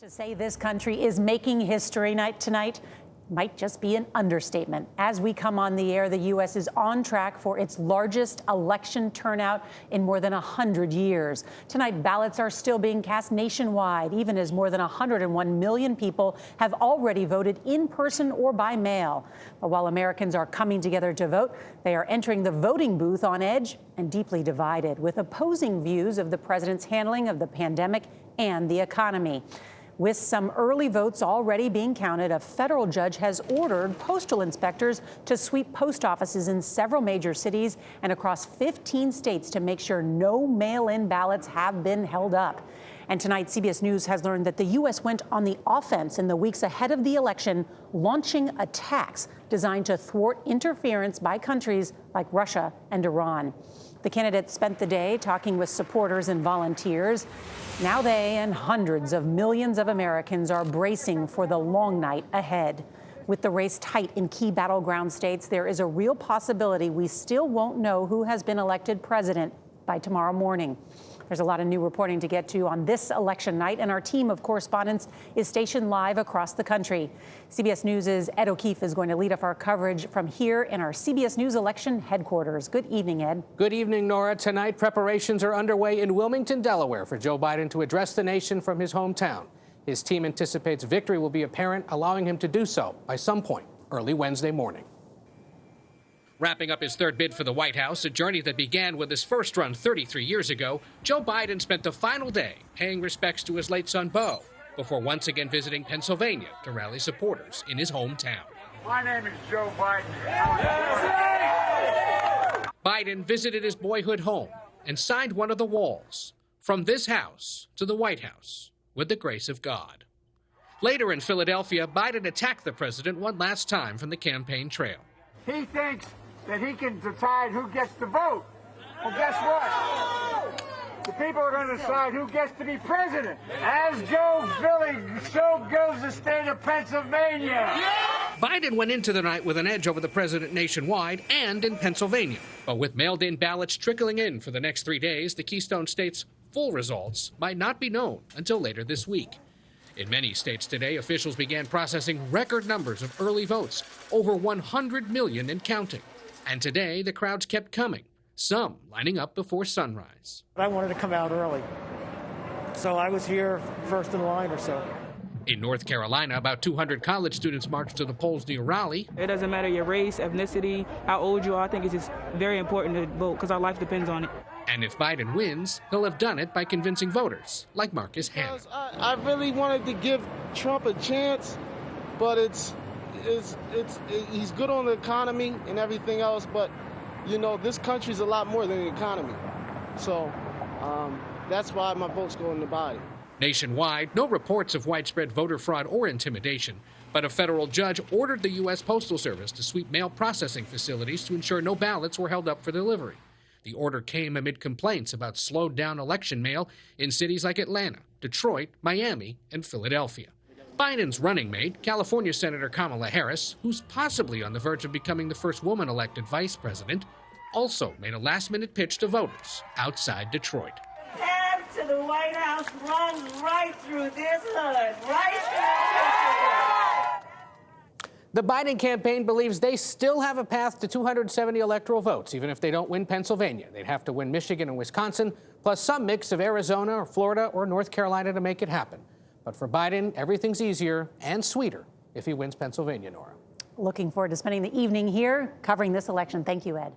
To say this country is making history tonight might just be an understatement. As we come on the air, the U.S. is on track for its largest election turnout in more than 100 years. Tonight, ballots are still being cast nationwide, even as more than 101 million people have already voted in person or by mail. But while Americans are coming together to vote, they are entering the voting booth on edge and deeply divided, with opposing views of the president's handling of the pandemic and the economy. With some early votes already being counted, a federal judge has ordered postal inspectors to sweep post offices in several major cities and across 15 states to make sure no mail-in ballots have been held up. And tonight, CBS News has learned that the U.S. went on the offense in the weeks ahead of the election, launching attacks designed to thwart interference by countries like Russia and Iran. The candidates spent the day talking with supporters and volunteers. Now they and hundreds of millions of Americans are bracing for the long night ahead. With the race tight in key battleground states, there is a real possibility we still won't know who has been elected president by tomorrow morning. There's a lot of new reporting to get to on this election night, and our team of correspondents is stationed live across the country. CBS News' Ed O'Keefe is going to lead off our coverage from here in our CBS News election headquarters. Good evening, Ed. Good evening, Nora. Tonight, preparations are underway in Wilmington, Delaware, for Joe Biden to address the nation from his hometown. His team anticipates victory will be apparent, allowing him to do so by some point early Wednesday morning. Wrapping up his third bid for the White House, a journey that began with his first run 33 years ago, Joe Biden spent the final day paying respects to his late son, Beau, before once again visiting Pennsylvania to rally supporters in his hometown. My name is Joe Biden. Biden visited his boyhood home and signed one of the walls, from this house to the White House, with the grace of God. Later in Philadelphia, Biden attacked the president one last time from the campaign trail. He thinks that he can decide who gets to vote. Well, guess what? The people are going to decide who gets to be president. As Joe Philly, so goes the state of Pennsylvania. Biden went into the night with an edge over the president nationwide and in Pennsylvania. But with mailed-in ballots trickling in for the next 3 days, the Keystone State's full results might not be known until later this week. In many states today, officials began processing record numbers of early votes, over 100 million and counting. And today, the crowds kept coming, some lining up before sunrise. I wanted to come out early, so I was here first in line or so. In North Carolina, about 200 college students marched to the polls near Raleigh. It doesn't matter your race, ethnicity, how old you are. I think it's just very important to vote because our life depends on it. And if Biden wins, he'll have done it by convincing voters like Marcus Hanna. I really wanted to give Trump a chance, but he's good on the economy and everything else, but, you know, this country's a lot more than the economy. So that's why my vote's going to Biden. Nationwide, no reports of widespread voter fraud or intimidation, but a federal judge ordered the U.S. Postal Service to sweep mail processing facilities to ensure no ballots were held up for delivery. The order came amid complaints about slowed-down election mail in cities like Atlanta, Detroit, Miami, and Philadelphia. Biden's running mate, California Senator Kamala Harris, who's possibly on the verge of becoming the first woman elected vice president, also made a last-minute pitch to voters outside Detroit. Path to the White House runs right through this hood, right through. The Biden campaign believes they still have a path to 270 electoral votes, even if they don't win Pennsylvania. They'd have to win Michigan and Wisconsin, plus some mix of Arizona or Florida or North Carolina to make it happen. But for Biden, everything's easier and sweeter if he wins Pennsylvania, Nora. Looking forward to spending the evening here covering this election. Thank you, Ed.